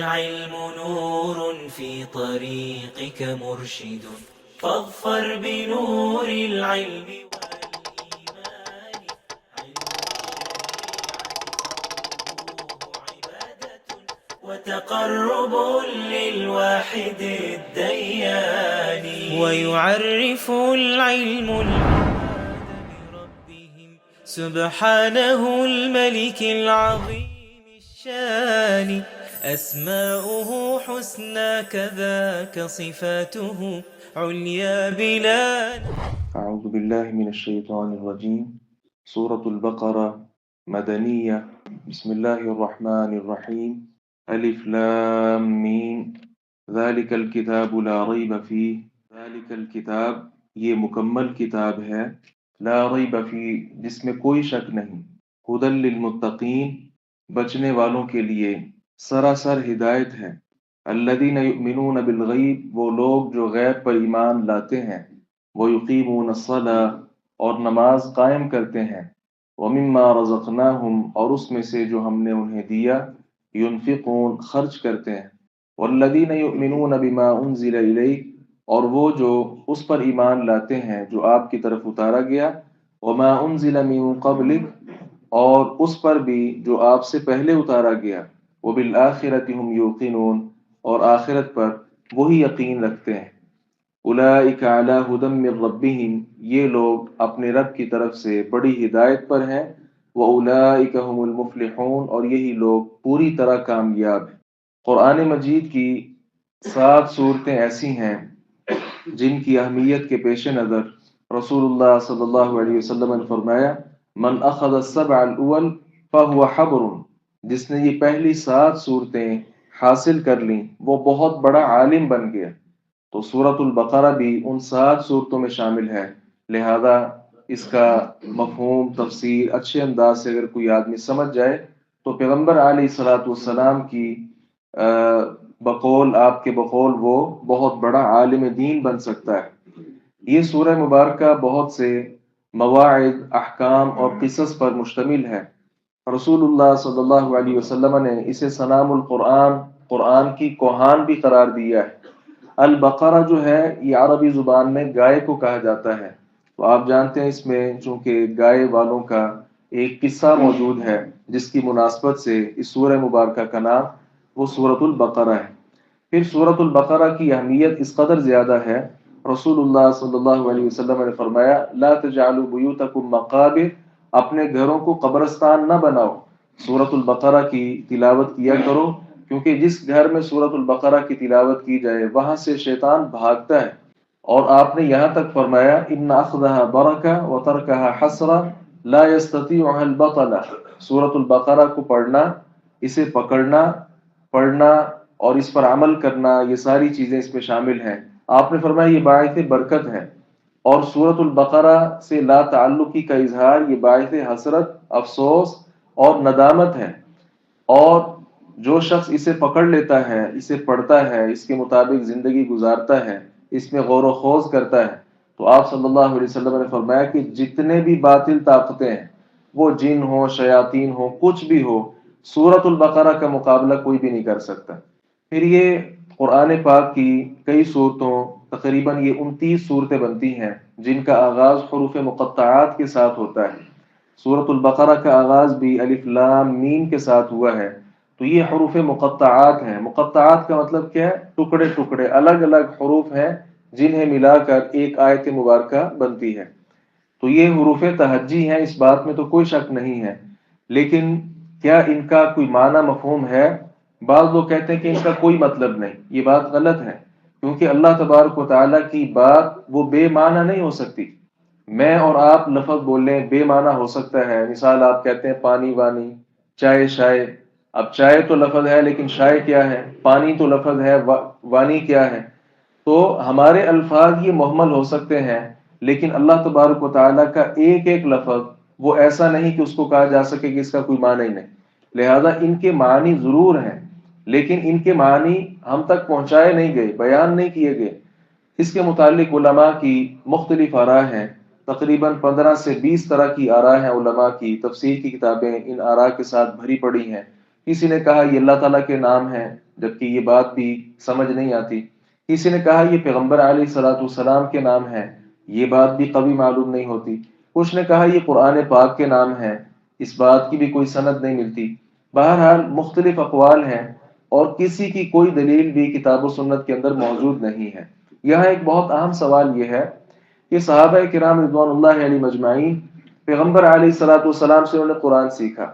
العلم نور في طريقك مرشد فاظفر بنور العلم والإيمان. علم عبادة وتقرب للواحد الديان. ويعرف العلم بربهم سبحانه الملك العظيم الشان. أسماؤه حسنى كذاك صفاته عليا بلا. أعوذ بالله من الشيطان الرجيم. سورة البقرة مدنية. بسم الله الرحمن الرحيم. ألف لام میم. ذلك الكتاب لا ريب فيه. ذلك الكتاب یہ مکمل کتاب ہے، لا ریب فیہ جس میں کوئی شک نہیں، ھدی للمتقین بچنے والوں کے لیے سراسر ہدایت ہے، الذین یؤمنون بالغیب وہ لوگ جو غیب پر ایمان لاتے ہیں، وَيُقِيمُونَ الصَّلَاةَ اور نماز قائم کرتے ہیں، وَمِمَّا رَزَقْنَاهُمْ اور اس میں سے جو ہم نے انہیں دیا، يُنْفِقُونَ خرچ کرتے ہیں، وَالَّذِينَ يُؤْمِنُونَ بِمَا أُنزِلَ إِلَيْكَ اور وہ جو اس پر ایمان لاتے ہیں جو آپ کی طرف اتارا گیا، وَمَا أُنزِلَ مِن قَبْلِكَ اور اس پر بھی جو آپ سے پہلے اتارا گیا، وَبِالْآخِرَةِ هُمْ يُوقِنُونَ اور آخرت پر وہی یقین رکھتے ہیں، اولئک علی ھدی من ربہم یہ لوگ اپنے رب کی طرف سے بڑی ہدایت پر ہیں، واولئک ھم المفلحون اور یہی لوگ پوری طرح کامیاب ہیں۔ قرآن مجید کی 7 صورتیں ایسی ہیں جن کی اہمیت کے پیش نظر رسول اللہ صلی اللہ علیہ وسلم نے فرمایا من اخذ السبع الاول فهو حبر جس نے یہ پہلی 7 صورتیں حاصل کر لیں وہ بہت بڑا عالم بن گیا۔ تو سورۃ البقرہ بھی ان 7 صورتوں میں شامل ہے، لہذا اس کا مفہوم تفسیر اچھے انداز سے اگر کوئی آدمی سمجھ جائے تو پیغمبر علیہ الصلوۃ والسلام کی بقول آپ کے بقول وہ بہت بڑا عالم دین بن سکتا ہے۔ یہ سورہ مبارکہ بہت سے مواعظ، احکام اور قصص پر مشتمل ہے۔ رسول اللہ صلی اللہ علیہ وسلم نے اسے سنام القرآن، قرآن کی کوہان بھی قرار دیا ہے۔ البقرہ جو ہے یہ عربی زبان میں گائے کو کہا جاتا ہے، تو آپ جانتے ہیں اس میں چونکہ گائے والوں کا ایک قصہ موجود ہے جس کی مناسبت سے اس سورہ مبارکہ کا نام وہ سورۃ البقرہ ہے۔ پھر سورۃ البقرہ کی اہمیت اس قدر زیادہ ہے، رسول اللہ صلی اللہ علیہ وسلم نے فرمایا لا تجعلوا بیوتکم مقابر اپنے گھروں کو قبرستان نہ بناؤ، سورۃ البقرہ کی تلاوت کیا کرو، کیونکہ جس گھر میں سورۃ البقرہ کی تلاوت کی جائے وہاں سے شیطان بھاگتا ہے۔ اور آپ نے یہاں تک فرمایا ان اخذها برکہ وترکها حسرہ لا يستطيعها البطل سورۃ البقرہ کو پڑھنا، اسے پکڑنا، پڑھنا اور اس پر عمل کرنا یہ ساری چیزیں اس میں شامل ہیں۔ آپ نے فرمایا یہ باعث برکت ہے، اور سورۃ البقرہ سے لا تعلقی کا اظہار یہ باعث حسرت، افسوس اور ندامت ہے۔ اور جو شخص اسے پکڑ لیتا ہے، اسے پڑھتا ہے، اس کے مطابق زندگی گزارتا ہے، اس میں غور و خوض کرتا ہے، تو آپ صلی اللہ علیہ وسلم نے فرمایا کہ جتنے بھی باطل طاقتیں ہیں وہ جن ہو، شیاطین ہو، کچھ بھی ہو، سورۃ البقرہ کا مقابلہ کوئی بھی نہیں کر سکتا۔ پھر یہ قرآن پاک کی کئی صورتوں تقریباً یہ 29 صورتیں بنتی ہیں جن کا آغاز حروف مقطعات کے ساتھ ہوتا ہے۔ سورۃ البقرہ کا آغاز بھی الف لام میم کے ساتھ ہوا ہے، تو یہ حروف مقطعات ہیں۔ مقطعات کا مطلب کیا ہے؟ ٹکڑے ٹکڑے، الگ الگ حروف ہیں جنہیں ملا کر ایک آیت مبارکہ بنتی ہے۔ تو یہ حروف تہجی ہیں، اس بات میں تو کوئی شک نہیں ہے، لیکن کیا ان کا کوئی معنی مفہوم ہے؟ بعض لوگ کہتے ہیں کہ ان کا کوئی مطلب نہیں، یہ بات غلط ہے، کیونکہ اللہ تبارک و تعالیٰ کی بات وہ بے معنی نہیں ہو سکتی۔ میں اور آپ لفظ بول لیں بے معنی ہو سکتا ہے، مثال آپ کہتے ہیں پانی وانی، چائے شائے، اب چائے تو لفظ ہے لیکن شائے کیا ہے؟ پانی تو لفظ ہے، وانی کیا ہے؟ تو ہمارے الفاظ یہ محمل ہو سکتے ہیں، لیکن اللہ تبارک و تعالیٰ کا ایک ایک لفظ وہ ایسا نہیں کہ اس کو کہا جا سکے کہ اس کا کوئی معنی ہی نہیں، لہذا ان کے معنی ضرور ہیں لیکن ان کے معنی ہم تک پہنچائے نہیں گئے، بیان نہیں کیے گئے۔ اس کے متعلق علماء کی مختلف آراء ہیں، تقریباً 15 سے 20 طرح کی آراء ہیں علماء کی، تفسیر کی کتابیں ان آراء کے ساتھ بھری پڑی ہیں۔ کسی نے کہا یہ اللہ تعالیٰ کے نام ہیں، جبکہ یہ بات بھی سمجھ نہیں آتی. کسی نے کہا یہ پیغمبر علیہ الصلوۃ والسلام کے نام ہے، یہ بات بھی کبھی معلوم نہیں ہوتی. کچھ نے کہا یہ قرآن پاک کے نام ہے، اس بات کی بھی کوئی سند نہیں ملتی. بہرحال مختلف اقوال ہیں اور کسی کی کوئی دلیل بھی کتاب و سنت کے اندر موجود نہیں ہے. یہاں ایک بہت اہم سوال یہ ہے کہ صحابہ کرام رضوان اللہ علیہ مجمعین پیغمبر علیہ الصلوۃ والسلام سے انہوں نے قرآن سیکھا،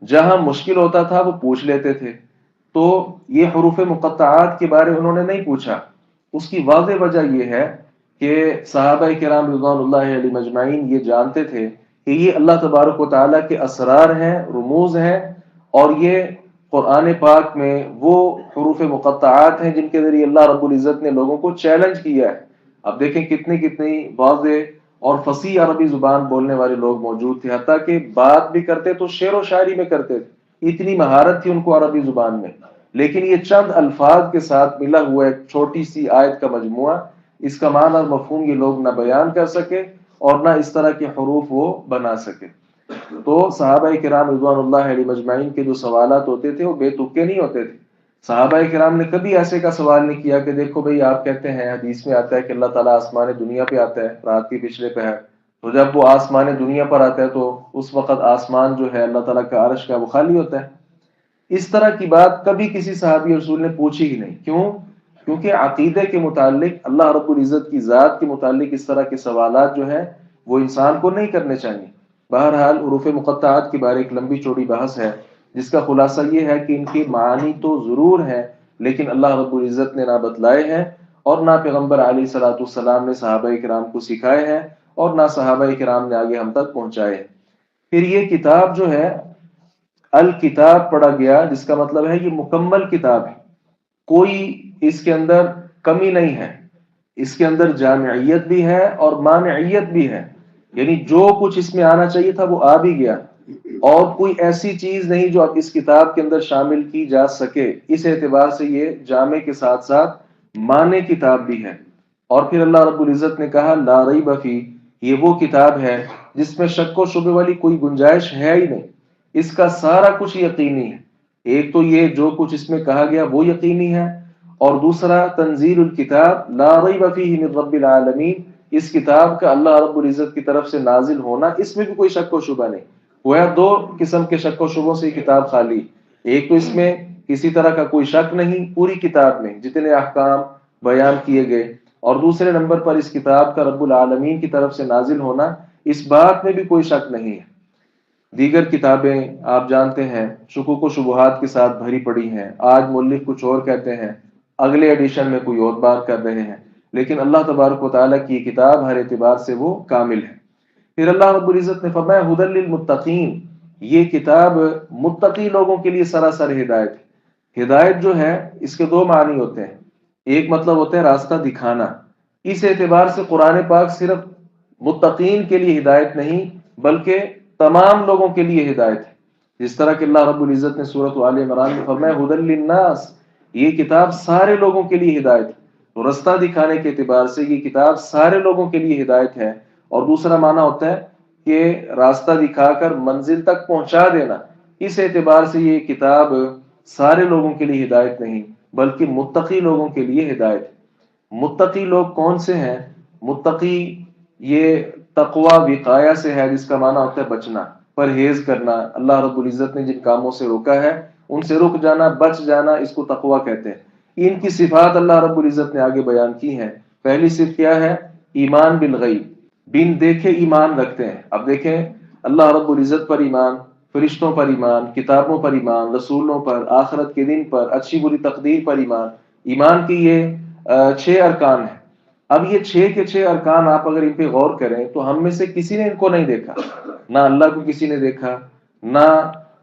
جہاں مشکل ہوتا تھا وہ پوچھ لیتے تھے. تو یہ حروف مقطعات کے بارے انہوں نے نہیں پوچھا. اس کی واضح وجہ یہ ہے کہ صحابہ کرام رضوان اللہ علیہ مجمعین یہ جانتے تھے کہ یہ اللہ تبارک و تعالیٰ کے اسرار ہیں، رموز ہیں، اور یہ قرآن پاک میں وہ حروف مقطعات ہیں جن کے ذریعے اللہ رب العزت نے لوگوں کو چیلنج کیا ہے. اب دیکھیں کتنی کتنی واضح اور فصیح عربی زبان بولنے والے لوگ موجود تھے، حتیٰ کہ بات بھی کرتے تو شعر و شاعری میں کرتے تھے، اتنی مہارت تھی ان کو عربی زبان میں. لیکن یہ چند الفاظ کے ساتھ ملا ہوا ایک چھوٹی سی آیت کا مجموعہ، اس کا معنی اور مفہوم یہ لوگ نہ بیان کر سکے اور نہ اس طرح کے حروف وہ بنا سکے. تو صحابہ کرام رضوان اللہ علیہ مجمعین کے جو سوالات ہوتے تھے وہ بے تکے نہیں ہوتے تھے. صحابہ کرام نے کبھی ایسے کا سوال نہیں کیا کہ دیکھو بھئی آپ کہتے ہیں حدیث میں آتا ہے کہ اللہ تعالیٰ آسمان دنیا پہ آتا ہے رات کے پچھلے پہر، تو جب وہ آسمان دنیا پر آتا ہے تو اس وقت آسمان جو ہے اللہ تعالیٰ کا عرش کا وہ خالی ہوتا ہے. اس طرح کی بات کبھی کسی صحابی رسول نے پوچھی ہی نہیں. کیوں؟ کیونکہ عقیدے کے متعلق اللہ رب العزت کی ذات کے متعلق اس طرح کے سوالات جو ہیں وہ انسان کو نہیں کرنے چاہیے. بہرحال حروف مقطعات کے بارے ایک لمبی چوڑی بحث ہے جس کا خلاصہ یہ ہے کہ ان کی معانی تو ضرور ہیں لیکن اللہ رب العزت نے نہ بتلائے ہیں اور نہ پیغمبر علیہ الصلوۃ والسلام نے صحابہ کرام کو سکھائے ہیں اور نہ صحابہ کرام نے آگے ہم تک پہنچائے ہیں. پھر یہ کتاب جو ہے الکتاب پڑھا گیا جس کا مطلب ہے یہ مکمل کتاب ہے، کوئی اس کے اندر کمی نہیں ہے، اس کے اندر جامعیت بھی ہے اور مانعیت بھی ہے، یعنی جو کچھ اس میں آنا چاہیے تھا وہ آ بھی گیا اور کوئی ایسی چیز نہیں جو اب اس کتاب کے اندر شامل کی جا سکے. اس اعتبار سے یہ جامع کے ساتھ ساتھ معنی کتاب بھی ہے. اور پھر اللہ رب العزت نے کہا لا ریب فی، یہ وہ کتاب ہے جس میں شک و شبے والی کوئی گنجائش ہے ہی نہیں، اس کا سارا کچھ یقینی ہے. ایک تو یہ جو کچھ اس میں کہا گیا وہ یقینی ہے، اور دوسرا تنزیل الکتاب لا ریب فیہ من رب العالمین، اس کتاب کا اللہ رب العزت کی طرف سے نازل ہونا اس میں بھی کوئی شک و شبہ نہیں. گویا دو قسم کے شک و شبوں سے یہ کتاب خالی. ایک تو اس میں کسی طرح کا کوئی شک نہیں پوری کتاب میں جتنے احکام بیان کیے گئے، اور دوسرے نمبر پر اس کتاب کا رب العالمین کی طرف سے نازل ہونا اس بات میں بھی کوئی شک نہیں ہے. دیگر کتابیں آپ جانتے ہیں شکوک و شبہات کے ساتھ بھری پڑی ہیں، آج مؤلف کچھ اور کہتے ہیں، اگلے ایڈیشن میں کوئی اور بات کر رہے ہیں، لیکن اللہ تبارک و تعالیٰ کی یہ کتاب ہر اعتبار سے وہ کامل ہے. پھر اللہ رب العزت نے فرمایا ھدی للمتقین، یہ کتاب متقی لوگوں کے لیے سراسر ہدایت ہے. ہدایت جو ہے اس کے دو معنی ہوتے ہیں، ایک مطلب ہوتا ہے راستہ دکھانا. اس اعتبار سے قرآن پاک صرف متقین کے لیے ہدایت نہیں بلکہ تمام لوگوں کے لیے ہدایت ہے. جس طرح کہ اللہ رب العزت نے سورۃ آل عمران میں فرمایا ھدی للناس، یہ کتاب سارے لوگوں کے لیے ہدایت ہے. تو رستہ دکھانے کے اعتبار سے یہ کتاب سارے لوگوں کے لیے ہدایت ہے. اور دوسرا معنی ہوتا ہے کہ راستہ دکھا کر منزل تک پہنچا دینا. اس اعتبار سے یہ کتاب سارے لوگوں کے لیے ہدایت نہیں بلکہ متقی لوگوں کے لیے ہدایت ہے. متقی لوگ کون سے ہیں؟ متقی یہ تقوی وقایہ سے ہے جس کا معنی ہوتا ہے بچنا، پرہیز کرنا. اللہ رب العزت نے جن کاموں سے روکا ہے ان سے رک جانا، بچ جانا، اس کو تقوی کہتے ہیں. ان کی صفات اللہ رب العزت نے آگے بیان کی ہیں. پہلی صفت کیا ہے؟ ایمان بالغیب، بن دیکھے ایمان رکھتے ہیں. اب دیکھیں اللہ رب العزت پر ایمان، فرشتوں پر ایمان، کتابوں پر ایمان، رسولوں پر، آخرت کے دن پر، اچھی بری تقدیر پر ایمان. ایمان کی یہ 6 ارکان ہیں. اب یہ 6 کے 6 ارکان آپ اگر ان پہ غور کریں تو ہم میں سے کسی نے ان کو نہیں دیکھا، نہ اللہ کو کسی نے دیکھا، نہ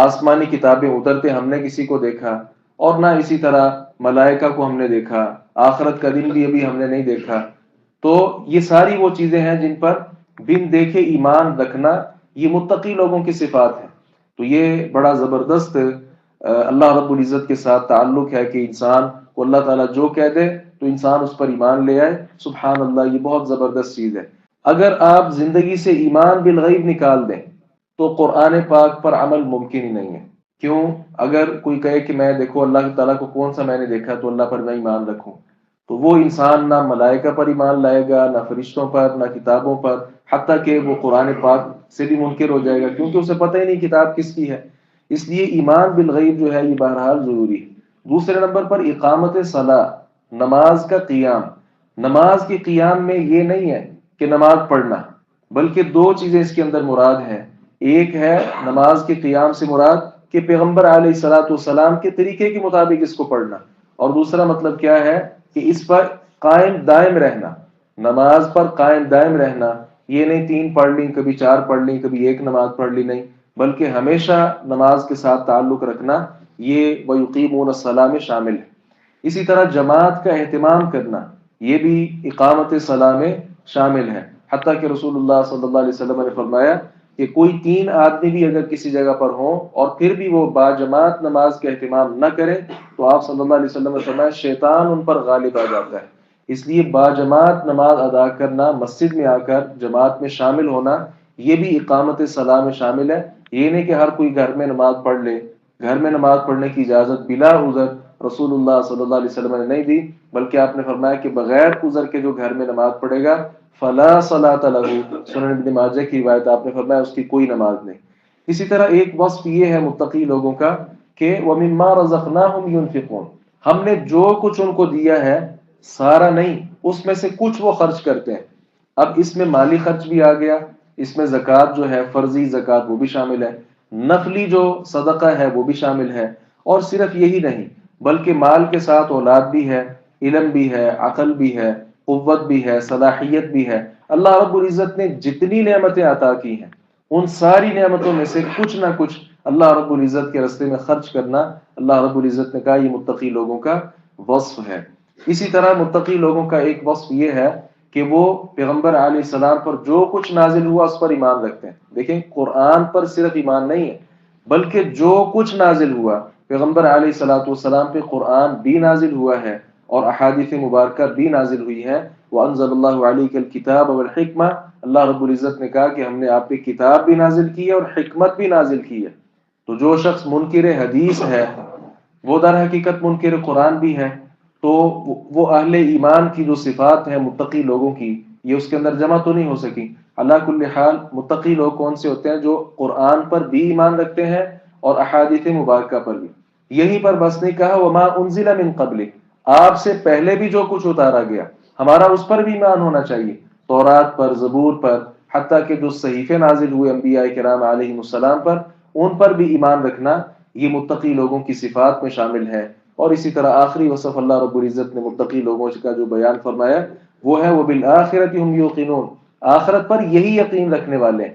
آسمانی کتابیں اترتے ہم نے کسی کو دیکھا، اور نہ اسی طرح ملائکہ کو ہم نے دیکھا، آخرت کا دن بھی ابھی ہم نے نہیں دیکھا. تو یہ ساری وہ چیزیں ہیں جن پر بن دیکھے ایمان رکھنا یہ متقی لوگوں کی صفات ہیں. تو یہ بڑا زبردست اللہ رب العزت کے ساتھ تعلق ہے کہ انسان کو اللہ تعالیٰ جو کہہ دے تو انسان اس پر ایمان لے آئے. سبحان اللہ، یہ بہت زبردست چیز ہے. اگر آپ زندگی سے ایمان بالغیب نکال دیں تو قرآن پاک پر عمل ممکن ہی نہیں ہے. کیوں؟ اگر کوئی کہے کہ میں دیکھو اللہ تعالیٰ کو کون سا میں نے دیکھا تو اللہ پر میں ایمان رکھوں، تو وہ انسان نہ ملائکہ پر ایمان لائے گا، نہ فرشتوں پر، نہ کتابوں پر، حتیٰ کہ وہ قرآن پاک سے بھی منکر ہو جائے گا، کیونکہ اسے پتہ ہی نہیں کتاب کس کی ہے۔ اس لیے ایمان بالغیب جو ہے یہ بہرحال ضروری ہے۔ دوسرے نمبر پر اقامت صلاح، نماز کا قیام۔ نماز کے قیام میں یہ نہیں ہے کہ نماز پڑھنا، بلکہ دو چیزیں اس کے اندر مراد ہیں۔ ایک ہے نماز کے قیام سے مراد کہ پیغمبر علیہ الصلوۃ والسلام کے طریقے کے مطابق اس کو پڑھنا، اور دوسرا مطلب کیا ہے کہ اس پر قائم دائم رہنا، نماز پر قائم دائم رہنا۔ یہ نہیں 3 پڑھ لی، کبھی 4 پڑھ لی، کبھی 1 نماز پڑھ لی، نہیں، بلکہ ہمیشہ نماز کے ساتھ تعلق رکھنا، یہ وَيُقِيمُونَ الصَّلَاةَ میں شامل ہے۔ اسی طرح جماعت کا اہتمام کرنا، یہ بھی اقامت صلاح میں شامل ہے۔ حتیٰ کہ رسول اللہ صلی اللہ علیہ وسلم نے فرمایا کہ کوئی 3 آدمی بھی اگر کسی جگہ پر ہوں اور پھر بھی وہ باجماعت نماز کا اہتمام نہ کرے تو آپ صلی اللہ علیہ وسلم نے فرمایا شیطان ان پر غالب آ جاتا ہے۔ اس لیے باجماعت نماز ادا کرنا، مسجد میں آ کر جماعت میں شامل ہونا، یہ بھی اقامت صلاح میں شامل ہے۔ یہ نہیں کہ ہر کوئی گھر میں نماز پڑھ لے، گھر میں نماز پڑھنے کی اجازت بلا عذر رسول اللہ صلی اللہ علیہ وسلم نے نہیں دی، بلکہ آپ نے فرمایا کہ بغیر عذر کے جو گھر میں نماز پڑھے گا فلا صلاۃ لہ، سنن ابن ماجہ کی روایت، آپ نے فرمایا اس کی کوئی نماز نہیں۔ اسی طرح ایک وصف یہ ہے متقی لوگوں کا کہ وَمِمَّا رَزَقْنَاهُمْ يُنْفِقُونَ، ہم نے جو کچھ ان کو دیا ہے سارا نہیں، اس میں سے کچھ وہ خرچ کرتے ہیں۔ اب اس میں مالی خرچ بھی آ گیا، اس میں زکوٰۃ جو ہے فرضی زکوٰۃ وہ بھی شامل ہے، نفلی جو صدقہ ہے وہ بھی شامل ہے، اور صرف یہی نہیں بلکہ مال کے ساتھ اولاد بھی ہے، علم بھی ہے، عقل بھی ہے، قوت بھی ہے، صلاحیت بھی ہے۔ اللہ رب العزت نے جتنی نعمتیں عطا کی ہیں ان ساری نعمتوں میں سے کچھ نہ کچھ اللہ رب العزت کے راستے میں خرچ کرنا، اللہ رب العزت نے کہا یہ متقی لوگوں کا وصف ہے۔ اسی طرح متقی لوگوں کا ایک وصف یہ ہے کہ وہ پیغمبر علیہ السلام پر جو کچھ نازل ہوا اس پر ایمان رکھتے ہیں۔ دیکھیں قرآن پر صرف ایمان نہیں ہے بلکہ جو کچھ نازل ہوا پیغمبر علیہ الصلوۃ والسلام پہ قرآن بھی نازل ہوا ہے اور احادیث مبارکہ بھی نازل ہوئی ہیں۔ وَأَنزَلَ اللَّهُ عَلَيْكَ الْكِتَابَ وَالْحِكْمَةَ، اللہ رب العزت نے کہا کہ ہم نے آپ پہ کتاب بھی نازل کی ہے اور حکمت بھی نازل کی ہے۔ تو جو شخص منکر حدیث ہے وہ در حقیقت منکر قرآن بھی ہے، تو وہ اہل ایمان کی جو صفات ہیں متقی لوگوں کی یہ اس کے اندر جمع تو نہیں ہو سکی۔ اللہ کل حال متقی لوگ کون سے ہوتے ہیں؟ جو قرآن پر بھی ایمان رکھتے ہیں اور احادیث مبارکہ پر بھی۔ یہیں پر بس نہیں کہا وما انزل من قبل، آپ سے پہلے بھی جو کچھ اتارا گیا ہمارا اس پر بھی ایمان ہونا چاہیے، تورات پر، زبور پر، حتیٰ کہ جو صحیفے نازل ہوئے انبیاء کرام علیہ السلام پر، ان پر بھی ایمان رکھنا یہ متقی لوگوں کی صفات میں شامل ہے۔ اور اسی طرح آخری وصف اللہ رب العزت نے متقی لوگوں کا جو بیان فرمایا وہ ہے وبالآخرۃ ہم یوقنون، آخرت پر یہی یقین رکھنے والے ہیں۔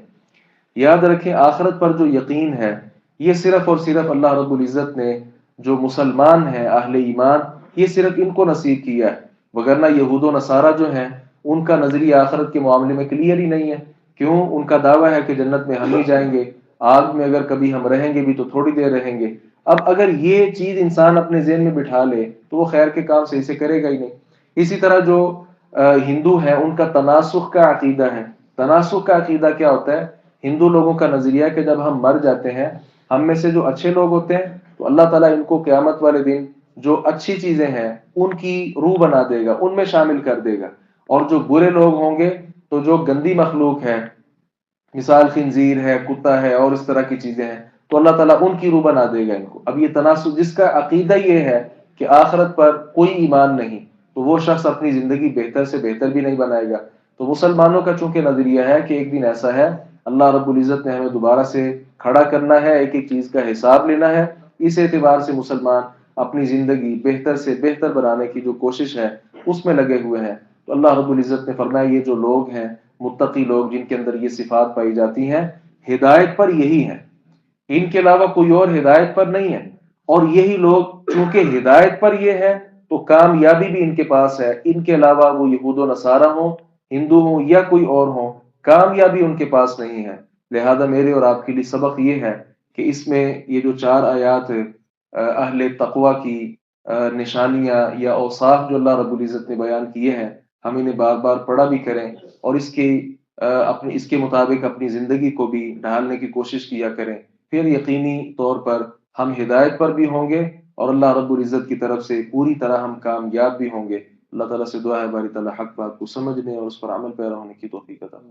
یاد رکھیں آخرت پر جو یقین ہے یہ صرف اور صرف اللہ رب العزت نے جو مسلمان ہیں اہل ایمان یہ صرف ان کو نصیب کیا ہے، وگرنہ یہود و نصارہ جو ہیں ان کا نظریہ آخرت کے معاملے میں کلیئر ہی نہیں ہے۔ کیوں؟ ان کا دعویٰ ہے کہ جنت میں ہم ہی جائیں گے، آگ میں اگر کبھی ہم رہیں گے بھی تو تھوڑی دیر رہیں گے۔ اب اگر یہ چیز انسان اپنے ذہن میں بٹھا لے تو وہ خیر کے کام صحیح سے کرے گا ہی نہیں۔ اسی طرح جو ہندو ہیں ان کا تناسخ کا عقیدہ ہے۔ تناسخ کا عقیدہ کیا ہوتا ہے؟ ہندو لوگوں کا نظریہ کہ جب ہم مر جاتے ہیں ہم میں سے جو اچھے لوگ ہوتے ہیں تو اللہ تعالیٰ ان کو قیامت والے دن جو اچھی چیزیں ہیں ان کی روح بنا دے گا، ان میں شامل کر دے گا، اور جو برے لوگ ہوں گے تو جو گندی مخلوق ہے، مثال خنزیر ہے، کتا ہے اور اس طرح کی چیزیں ہیں، تو اللہ تعالیٰ ان کی روح بنا دے گا ان کو۔ اب یہ تناسب جس کا عقیدہ یہ ہے کہ آخرت پر کوئی ایمان نہیں تو وہ شخص اپنی زندگی بہتر سے بہتر بھی نہیں بنائے گا۔ تو مسلمانوں کا چونکہ نظریہ ہے کہ ایک دن ایسا ہے اللہ رب العزت نے ہمیں دوبارہ سے کھڑا کرنا ہے، ایک ایک چیز کا حساب لینا ہے، اس اعتبار سے مسلمان اپنی زندگی بہتر سے بہتر بنانے کی جو کوشش ہے اس میں لگے ہوئے ہیں۔ تو اللہ رب العزت نے فرمایا یہ جو لوگ ہیں متقی لوگ جن کے اندر یہ صفات پائی جاتی ہیں ہدایت پر یہی ہیں، ان کے علاوہ کوئی اور ہدایت پر نہیں ہے، اور یہی لوگ چونکہ ہدایت پر یہ ہے تو کامیابی بھی ان کے پاس ہے۔ ان کے علاوہ وہ یہود و نصارہ ہوں، ہندو ہوں یا کوئی اور ہوں، کامیابی ان کے پاس نہیں ہے۔ لہذا میرے اور آپ کے لیے سبق یہ ہے کہ اس میں یہ جو 4 آیات اہل تقوی کی نشانیاں یا اوصاف جو اللہ رب العزت نے بیان کیے ہیں ہم انہیں بار بار پڑھا بھی کریں اور اس کے مطابق اپنی زندگی کو بھی ڈھالنے کی کوشش کیا کریں، پھر یقینی طور پر ہم ہدایت پر بھی ہوں گے اور اللہ رب العزت کی طرف سے پوری طرح ہم کامیاب بھی ہوں گے۔ اللہ تعالیٰ سے دعا ہے باری تعالیٰ حق بات کو سمجھنے اور اس پر عمل پیرا ہونے کی توفیق عطا فرمائے۔